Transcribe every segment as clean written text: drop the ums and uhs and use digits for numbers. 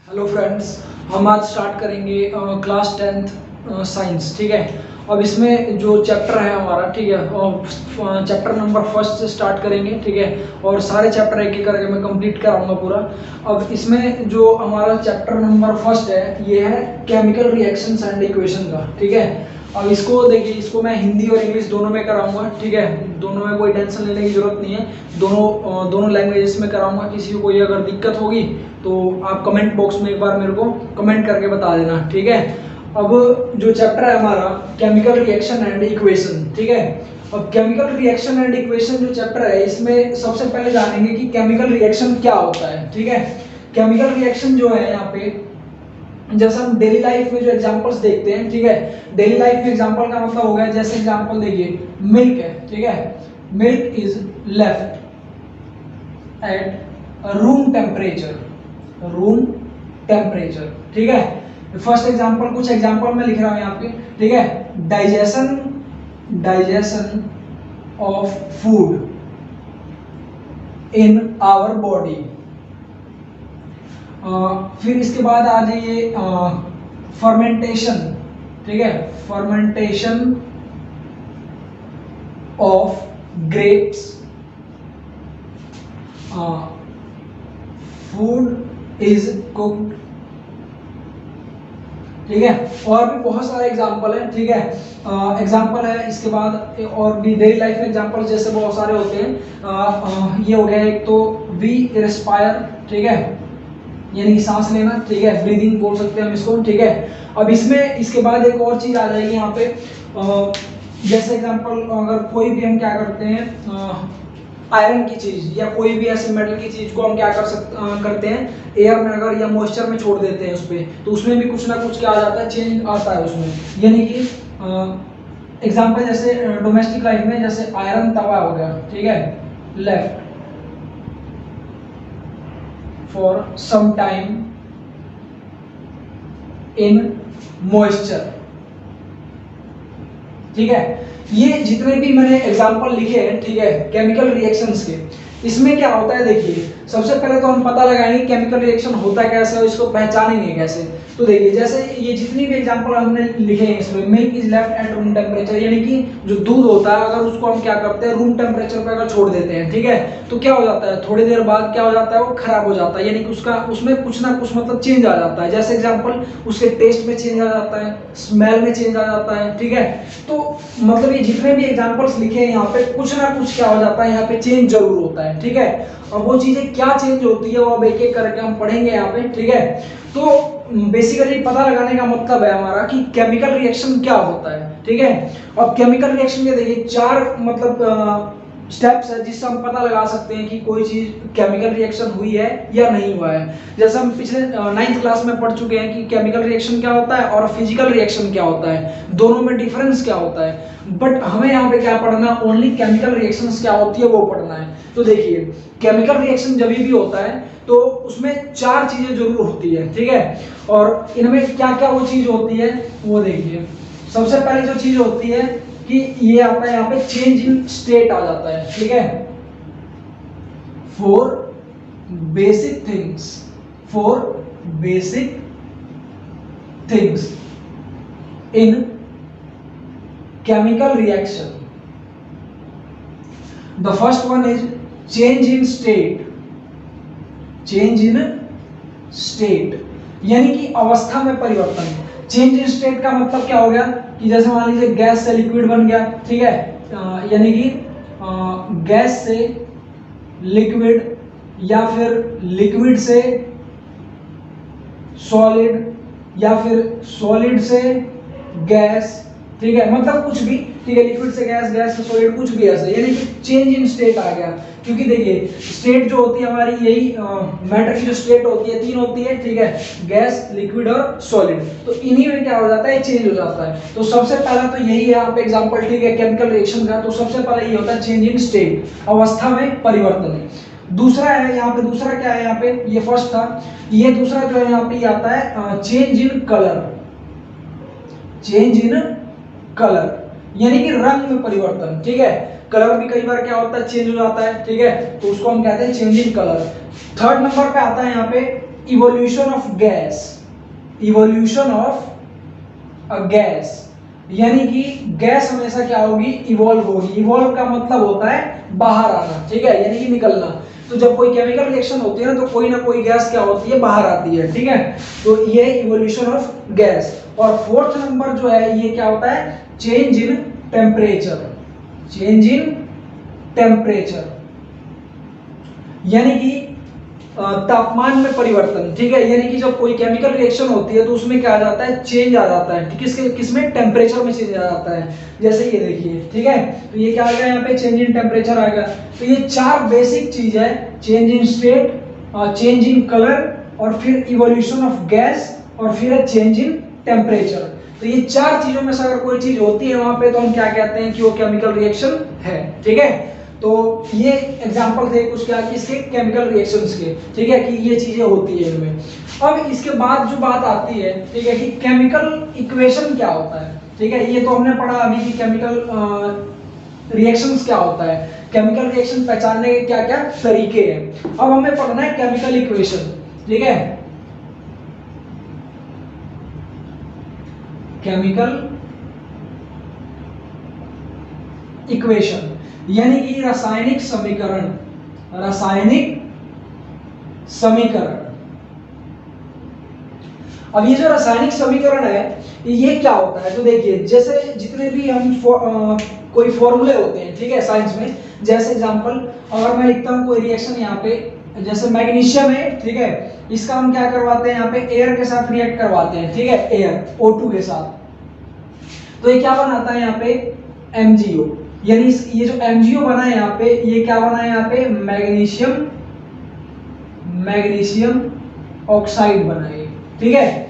Hello friends, हम आज start करेंगे क्लास 10th साइंस। ठीक है। अब इसमें जो चैप्टर है हमारा, ठीक है, चैप्टर नंबर फर्स्ट से स्टार्ट करेंगे। ठीक है। और सारे चैप्टर एक एक करके मैं कंप्लीट कराऊंगा पूरा। अब इसमें जो हमारा चैप्टर नंबर फर्स्ट है ये है केमिकल रिएक्शंस एंड इक्वेशन का। ठीक है। अब इसको देखिए, इसको मैं हिंदी और इंग्लिश दोनों में कराऊंगा। ठीक है। दोनों में कोई टेंशन लेने की जरूरत नहीं है, दोनों लैंग्वेजेस में कराऊंगा। किसी को कोई अगर दिक्कत होगी तो आप कमेंट बॉक्स में एक बार मेरे को कमेंट करके बता देना। ठीक है। अब जो चैप्टर है हमारा केमिकल रिएक्शन एंड इक्वेशन। ठीक है। अब केमिकल रिएक्शन एंड इक्वेशन जो चैप्टर है इसमें सबसे पहले जानेंगे कि केमिकल रिएक्शन क्या होता है। ठीक है। केमिकल रिएक्शन जो है यहाँ पे, जैसे हम डेली लाइफ में जो एग्जांपल्स देखते हैं, ठीक है, डेली लाइफ में एग्जांपल का मतलब हो गया, जैसे एग्जांपल देखिए मिल्क है। ठीक है। Milk is left at room temperature. ठीक है। फर्स्ट एग्जांपल, कुछ एग्जांपल मैं लिख रहा हूं यहाँ पे। ठीक है। Digestion of food in our body. फिर इसके बाद आ जाइए फर्मेंटेशन। ठीक है। Fermentation of grapes, food is cooked. ठीक है। और भी बहुत सारे एग्जाम्पल है। ठीक है। एग्जाम्पल है इसके बाद और भी डेली लाइफ में एग्जाम्पल जैसे बहुत सारे होते हैं। ये हो गया एक तो वी रेस्पायर। ठीक है, यानी कि सांस लेना। ठीक है, ब्रीदिंग बोल सकते हैं हम इसको। ठीक है। अब इसमें इसके बाद एक और चीज आ जाएगी यहाँ पे, जैसे एग्जांपल अगर कोई भी हम क्या करते हैं, आयरन की चीज या कोई भी ऐसे मेटल की चीज को हम क्या करते हैं, एयर में अगर या मॉइस्चर में छोड़ देते हैं उस पे, तो उसमें भी कुछ ना कुछ क्या आ जाता है, चेंज आता है उसमें। यानी कि एग्जांपल जैसे डोमेस्टिक लाइफ में जैसे आयरन तवा हो गया। ठीक है, left for some time in moisture। ठीक है। ये जितने भी मैंने एग्जांपल लिखे हैं, ठीक है, केमिकल रिएक्शंस के, इसमें क्या होता है देखिए, सबसे पहले तो हम पता लगाएंगे केमिकल रिएक्शन होता कैसे है और इसको पहचानेंगे कैसे। तो देखिए जैसे ये जितनी भी एग्जांपल हमने लिखे हैं इसमें, milk is left at room temperature, यानी कि जो दूध होता है अगर उसको हम क्या करते हैं, रूम टेम्परेचर पे अगर छोड़ देते हैं, ठीक है, तो क्या हो जाता है, थोड़ी देर बाद क्या हो जाता है, वो खराब हो जाता है, यानी कि उसमें कुछ ना कुछ मतलब चेंज आ जाता है। जैसे एग्जाम्पल उसके टेस्ट में चेंज आ जाता है, स्मेल में चेंज आ जाता है। ठीक है। तो मतलब ये जितने भी एग्जाम्पल्स लिखे हैं यहाँ पे कुछ ना कुछ क्या हो जाता है, यहाँ पे चेंज जरूर होता है। ठीक है। और वो चीजें क्या चेंज होती है वो अब एक एक करके हम पढ़ेंगे यहाँ पे। ठीक है। तो बेसिकली पता लगाने का मतलब है हमारा कि केमिकल रिएक्शन क्या होता है। ठीक है। अब केमिकल रिएक्शन के देखिए चार मतलब स्टेप्स है जिससे हम पता लगा सकते हैं कि कोई चीज केमिकल रिएक्शन हुई है या नहीं हुआ है। जैसे हम पिछले 9th क्लास में पढ़ चुके हैं कि केमिकल रिएक्शन क्या होता है और फिजिकल रिएक्शन क्या होता है, दोनों में डिफरेंस क्या होता है। बट हमें यहाँ पे क्या पढ़ना, ओनली केमिकल रिएक्शंस क्या होती है वो पढ़ना है। तो देखिए केमिकल रिएक्शन जब भी होता है तो उसमें चार चीजें जरूर होती है। ठीक है। और इनमें क्या क्या वो चीज होती है वो देखिए। सबसे पहली जो चीज होती है कि ये आता है यहाँ पे चेंज इन स्टेट आ जाता है। ठीक है। For basic things in chemical reaction, the first one is change in state, यानी कि अवस्था में परिवर्तन। चेंज इन स्टेट का मतलब क्या हो गया कि जैसे मान लीजिए गैस से लिक्विड बन गया। ठीक है। यानी कि गैस से लिक्विड या फिर लिक्विड से सॉलिड या फिर सॉलिड से गैस। ठीक है, मतलब कुछ भी। ठीक है, लिक्विड से गैस, गैस से सॉलिड, कुछ भी ऐसे, यानी कि चेंज इन स्टेट आ गया। क्योंकि देखिए स्टेट जो होती है हमारी, यही मैटर की जो स्टेट होती है 3 होती है। ठीक है, गैस, लिक्विड और सॉलिड। तो इन्हीं में क्या हो जाता है, चेंज हो जाता है। तो सबसे पहला तो यही है यहाँ पे एग्जांपल। ठीक है, केमिकल रिएक्शन का तो सबसे पहले ये होता है चेंज इन स्टेट, अवस्था में परिवर्तन। दूसरा है यहाँ पे, दूसरा क्या है यहाँ पे, ये फर्स्ट था, ये दूसरा जो है यहाँ पे आता है चेंज इन कलर, यानी कि रंग में परिवर्तन। ठीक है, कलर भी कई बार क्या होता है, चेंज हो जाता है। ठीक है, तो उसको हम कहते हैं change in colour. Third number पे आता है यहाँ पे evolution of gas, evolution of a gas, यानी कि गैस हमेशा क्या होगी, इवॉल्व होगी। इवॉल्व का मतलब होता है बाहर आना, ठीक है, यानी कि निकलना। तो जब कोई केमिकल रिएक्शन होती है ना, तो कोई ना कोई गैस क्या होती है, बाहर आती है, ठीक है। तो ये इवोल्यूशन ऑफ गैस। और फोर्थ नंबर जो है ये क्या होता है, change in temperature, change in temperature, यानी कि तापमान में परिवर्तन, ठीक है। यानी कि जब कोई केमिकल रिएक्शन होती है तो उसमें क्या आ जाता है, चेंज आ जाता है, किसमें, टेम्परेचर में चेंज आ जाता है। जैसे ये देखिए, ठीक है, तो ये क्या आ गया यहाँ पे, चेंज इन टेम्परेचर आ गया। तो ये चार बेसिक चीज है, change in state, change in colour, और फिर इवोल्यूशन ऑफ गैस, और फिर है चेंज इन टेम्परेचर। तो ये चार चीजों में से अगर कोई चीज होती है वहां पे, तो हम क्या कहते हैं कि वो केमिकल रिएक्शन है, ठीक है। तो ये एग्जांपल थे कुछ क्या, इसके केमिकल रिएक्शंस के, ठीक है, कि ये चीजें होती है इनमें। अब इसके बाद जो बात आती है, ठीक है, कि केमिकल इक्वेशन क्या होता है, ठीक है। ये तो हमने पढ़ा अभी कि केमिकल रिएक्शंस क्या होता है, केमिकल रिएक्शन पहचानने के क्या क्या तरीके हैं। अब हमें पढ़ना है केमिकल इक्वेशन, ठीक है, केमिकल इक्वेशन, यानी कि रासायनिक समीकरण, रासायनिक समीकरण। अब ये जो रासायनिक समीकरण है ये क्या होता है, तो देखिए जैसे जितने भी हम कोई फॉर्मूले होते हैं, ठीक है, साइंस में, जैसे एग्जांपल अगर मैं लिखता हूं कोई रिएक्शन यहाँ पे, जैसे मैग्नीशियम है, ठीक है, इसका हम क्या करवाते हैं यहाँ पे, एयर के साथ रिएक्ट करवाते हैं, ठीक है, एयर O2 के साथ। तो ये क्या बनाता है यहाँ पे, MgO, यानी ये जो MgO बना है यहाँ पे, ये क्या बना है यहाँ पे, मैग्नीशियम ऑक्साइड बना है, ठीक है।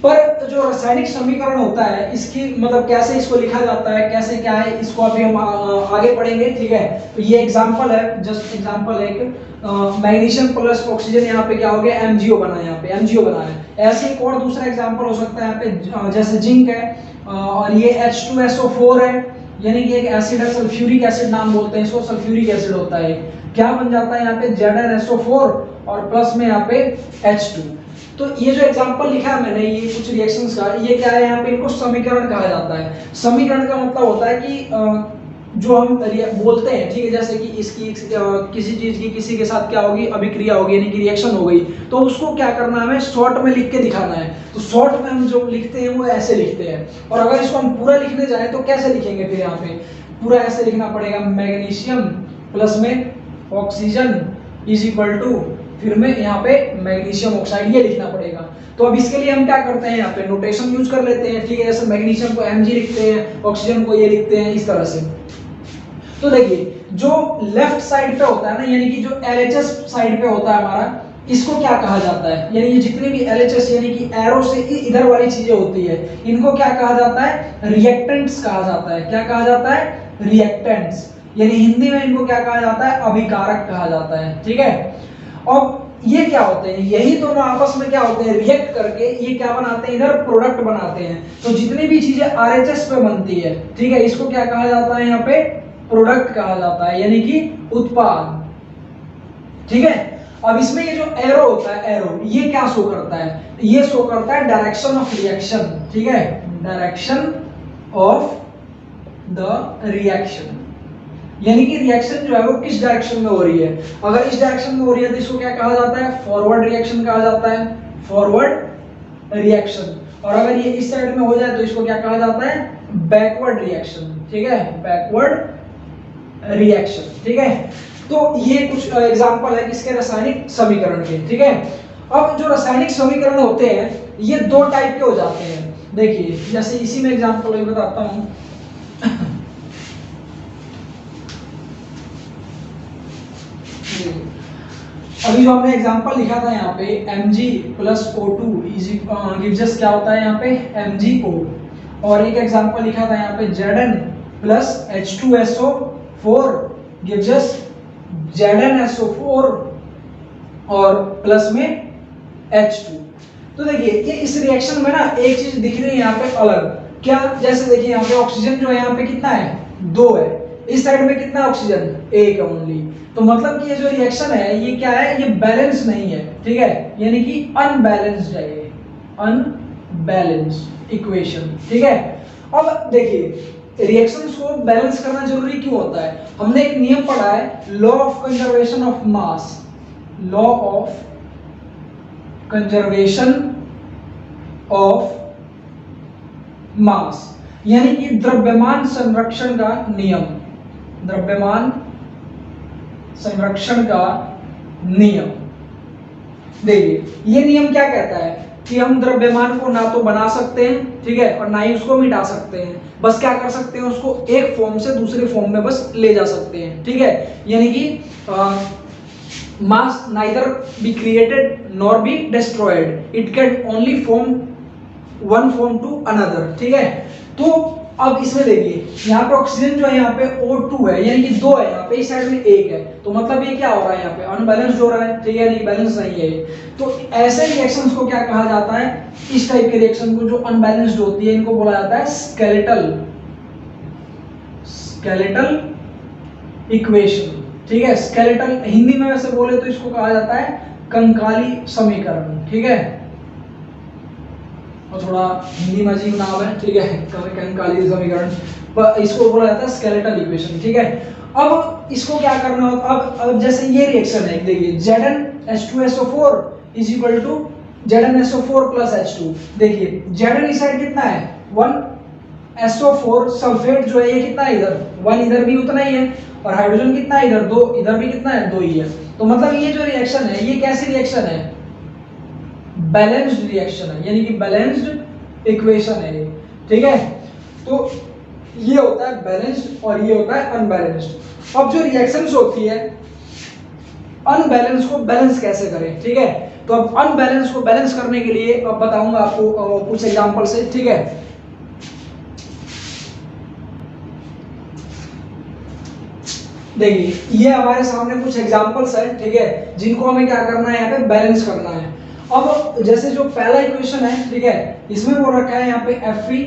पर जो रासायनिक समीकरण होता है इसकी मतलब कैसे इसको लिखा जाता है, कैसे क्या है, इसको अभी हम आगे पढ़ेंगे, ठीक है। तो ये एग्जांपल है, जस्ट एग्जांपल है कि मैग्नीशियम प्लस ऑक्सीजन यहाँ पे क्या हो गया, MgO बना है, यहाँ पे MgO बना है। ऐसे एक और दूसरा एग्जांपल हो सकता है यहाँ पे, जैसे जिंक है और ये H2SO4 है, यानी कि एक एसिड है, सल्फ्यूरिक एसिड नाम बोलते हैं इसको, सल्फ्यूरिक एसिड होता है। क्या बन जाता है यहाँ पे, ZnSO4 और प्लस में यहाँ पे H2। तो ये जो एग्जांपल लिखा है मैंने, ये कुछ रिएक्शंस का, ये क्या है यहाँ पे, इनको समीकरण कहा जाता है। समीकरण का मतलब होता है कि जो हम बोलते हैं, ठीक है, जैसे कि इसकी किसी चीज की किसी के साथ क्या होगी, अभिक्रिया होगी, यानी कि रिएक्शन हो गई, तो उसको क्या करना है, हमें शॉर्ट में लिख के दिखाना है। तो शॉर्ट में हम जो लिखते हैं वो ऐसे लिखते हैं, और अगर इसको हम पूरा लिखने जाए तो कैसे लिखेंगे, फिर यहाँ पे पूरा ऐसे लिखना पड़ेगा, मैग्नीशियम प्लस में ऑक्सीजन इज इक्वल टू, फिर में यहाँ पे मैग्नीशियम ऑक्साइड, ये लिखना पड़ेगा। तो अब इसके लिए हम क्या करते हैं, यहाँ पे नोटेशन यूज कर लेते हैं, ठीक है, जैसे मैग्नीशियम को Mg लिखते हैं, ऑक्सीजन को ये लिखते हैं, इस तरह से। तो देखिए जो लेफ्ट साइड पे होता है ना, यानी कि जो LHS साइड पे होता है हमारा, इसको क्या कहा जाता है, यानी ये जितने भी LHS यानी कि एरो से इधर वाली चीजें होती है, इनको क्या कहा जाता है, रिएक्टेंट्स कहा जाता है। क्या कहा जाता है, रिएक्टेंट्स, यानी हिंदी में इनको क्या कहा जाता है, अभिकारक कहा जाता है, ठीक है। अब ये क्या होते हैं, यही दोनों आपस में क्या होते हैं, रिएक्ट करके ये क्या बनाते हैं, इधर प्रोडक्ट बनाते हैं। तो जितनी भी चीजें RHS पे बनती है, ठीक है, इसको क्या कहा जाता है, यहाँ पे प्रोडक्ट कहा जाता है, यानी कि उत्पाद, ठीक है। अब इसमें ये जो एरो होता है, एरो ये क्या शो करता है, ये शो करता है डायरेक्शन ऑफ रिएक्शन, ठीक है, डायरेक्शन ऑफ द रिएक्शन, यानी कि रिएक्शन जो है वो किस डायरेक्शन में हो रही है। अगर इस डायरेक्शन में हो रही है तो इसको क्या कहा जाता है, फॉरवर्ड रिएक्शन कहा जाता है, फॉरवर्ड रिएक्शन। और अगर ये इस साइड में हो जाए तो इसको क्या कहा जाता है, बैकवर्ड रिएक्शन, ठीक है, बैकवर्ड रिएक्शन, ठीक है। तो ये कुछ एग्जांपल है किसके, रासायनिक समीकरण के, ठीक है। अब जो रासायनिक समीकरण होते हैं ये दो टाइप के हो जाते हैं। देखिए जैसे इसी में एग्जांपल बताता हूं, अभी जो हमने एग्जांपल लिखा था यहाँ पे Mg plus O2 gives us क्या होता है यहाँ पे, MgO। और एक एग्जांपल लिखा था यहाँ पे Zn plus H2SO4 gives us ZnSO4 और प्लस में H2। तो देखिए ये इस रिएक्शन में ना एक चीज दिख रही है यहाँ पे अलग, क्या, जैसे देखिए यहाँ पे ऑक्सीजन जो है यहाँ पे कितना है, 2 है, इस साइड में कितना ऑक्सीजन, एक है ओनली। तो मतलब कि ये जो रिएक्शन है ये क्या है, ये बैलेंस नहीं है, ठीक है, यानी कि अनबैलेंस्ड है, ये अनबैलेंस्ड इक्वेशन, ठीक है। अब देखिए रिएक्शंस को बैलेंस करना जरूरी क्यों होता है, हमने एक नियम पढ़ा है, law of conservation of mass, law of conservation of mass, यानी कि द्रव्यमान संरक्षण का नियम, द्रव्यमान संरक्षण का नियम। देखिए ये नियम क्या कहता है कि हम द्रव्यमान को ना तो बना सकते हैं, ठीक है, और ना ही उसको मिटा सकते हैं, बस क्या कर सकते हैं, उसको एक फॉर्म से दूसरे फॉर्म में बस ले जा सकते हैं, ठीक है। यानी कि mass neither be created nor be destroyed, it can only form one form to another, ठीक है। तो अब इसमें देखिए यहाँ पे ऑक्सीजन जो है यहाँ पे O2 है, यानी कि 2 है, यहाँ पे इस साइड में 1 है, तो मतलब ये क्या हो रहा है, यहाँ पे अनबैलेंस्ड हो रहा है, ठीक है, नहीं बैलेंस नहीं है। तो ऐसे रिएक्शंस को क्या कहा जाता है, इस टाइप के रिएक्शन को जो अनबैलेंस्ड होती है इनको बोला जाता है स्केलेटल इक्वेशन, ठीक है। स्केलेटल हिंदी में वैसे बोले तो इसको कहा जाता है कंकाली समीकरण, ठीक है, और थोड़ा हिंदी में अजीब नाम है, ठीक है, कंकाली समीकरण, पर इसको बोला जाता है स्केलेटल इक्वेशन, ठीक है। अब इसको क्या करना होगा, अब जैसे ये रिएक्शन है, देखिए ZnH2SO4 is equal to ZnSO4 plus H2, देखिए Zn इस साइड कितना है 1SO4, सल्फेट जो है ये कितना है इधर 1, इधर भी उतना ही है, और हाइड्रोजन कितना है इधर 2, इधर भी कितना है 2 ही है। तो मतलब ये जो रिएक्शन है ये कैसी रिएक्शन है, बैलेंस्ड रिएक्शन है, यानी कि बैलेंस्ड इक्वेशन है ये, ठीक है। तो ये होता है बैलेंस्ड और ये होता है अनबैलेंस्ड। अब जो रिएक्शंस होती है अनबैलेंस को बैलेंस कैसे करें, ठीक है। तो अब अनबैलेंस को बैलेंस करने के लिए अब बताऊंगा आपको कुछ एग्जांपल से, ठीक है। देखिए ये हमारे सामने कुछ एग्जांपल्स हैं, ठीक है, जिनको हमें क्या करना है, यहाँ पे बैलेंस करना है। अब जैसे जो पहला इक्वेशन है, ठीक है, इसमें वो रखा है यहाँ पे Fe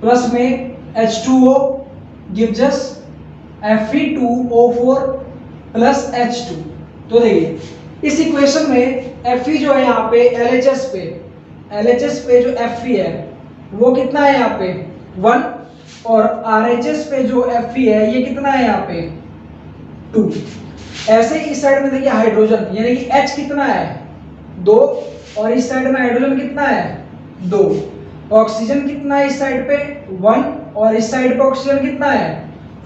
प्लस में H2O gives us Fe2O4 plus H2। तो देखिए इस इक्वेशन में Fe जो है यहाँ पे LHS पे जो Fe है वो कितना है यहाँ पे 1, और RHS पे जो Fe है ये कितना है यहाँ पे 2। ऐसे ही इस साइड में देखिए हाइड्रोजन, यानी कि H कितना है 2, और इस साइड में हाइड्रोजन कितना है 2, ऑक्सीजन कितना है इस साइड पे 1, और इस साइड पे ऑक्सीजन कितना है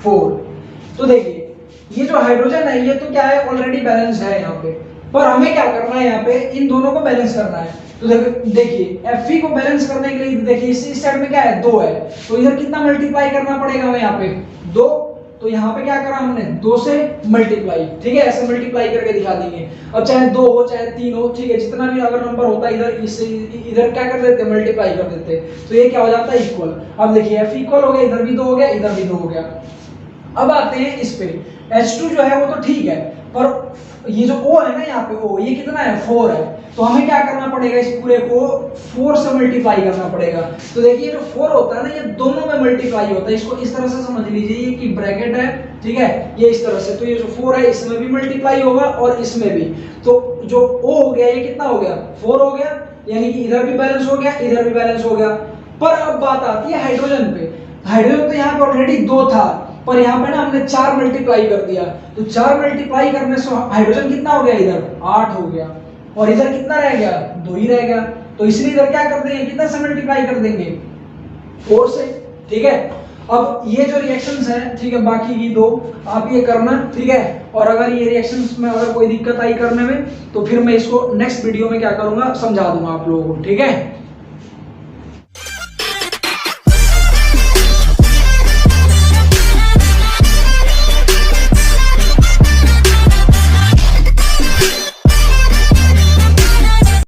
4। तो देखिए ये जो हाइड्रोजन है ये तो क्या है ऑलरेडी बैलेंस्ड है यहाँ पे, पर हमें क्या करना है यहाँ पे इन दोनों को बैलेंस करना है। तो देखिए Fe को बैलेंस करने के लिए देखिए इस साइड में क्या है 2 है, तो इधर कितना मल्टीप्लाई करना पड़ेगा हमें यहाँ पे 2, तो यहाँ पे क्या करा हमने 2 से मल्टीप्लाई, ठीक है, ऐसे मल्टीप्लाई करके दिखा देंगे। अब चाहे 2 हो चाहे 3 हो, ठीक है, जितना भी अगर नंबर होता है इधर इससे इधर क्या कर देते मल्टीप्लाई कर देते, तो ये क्या हो जाता है इक्वल। अब देखिए F इक्वल हो गया, इधर भी 2 हो गया, इधर भी 2 हो गया। अब आते हैं इस पे, H2 जो है वो तो ठीक है, पर ये जो O है ना यहाँ पे O ये कितना है 4 है, तो हमें क्या करना पड़ेगा इस पूरे को 4 से मल्टीप्लाई करना पड़ेगा। तो देखिए जो 4 होता है ना ये दोनों में मल्टीप्लाई होता है, इसको इस तरह से समझ लीजिए कि ब्रैकेट है, ठीक है, ये इस तरह से, तो ये जो 4 है इसमें भी मल्टीप्लाई होगा और इसमें भी, तो जो O हो गया ये कितना हो गया 4 हो गया, यानी कि इधर भी बैलेंस हो गया इधर भी बैलेंस हो गया। पर अब बात आती है हाइड्रोजन पे, हाइड्रोजन तो यहाँ पे ऑलरेडी 2 था, पर यहाँ पे ना हमने 4 मल्टीप्लाई कर दिया, तो 4 मल्टीप्लाई करने से हाइड्रोजन कितना हो गया इधर 8 हो गया, और इधर कितना रह गया 2 ही रह गया, तो इसलिए इधर क्या कर देंगे कितना से मल्टीप्लाई कर देंगे 4 से, ठीक है। अब ये जो रिएक्शंस हैं, ठीक है, बाकी की 2 आप ये करना, ठीक है, और अगर ये रिएक्शंस में अगर कोई दिक्कत आई करने में तो फिर मैं इसको नेक्स्ट वीडियो में क्या करूंगा समझा दूंगा आप लोगों को, ठीक है।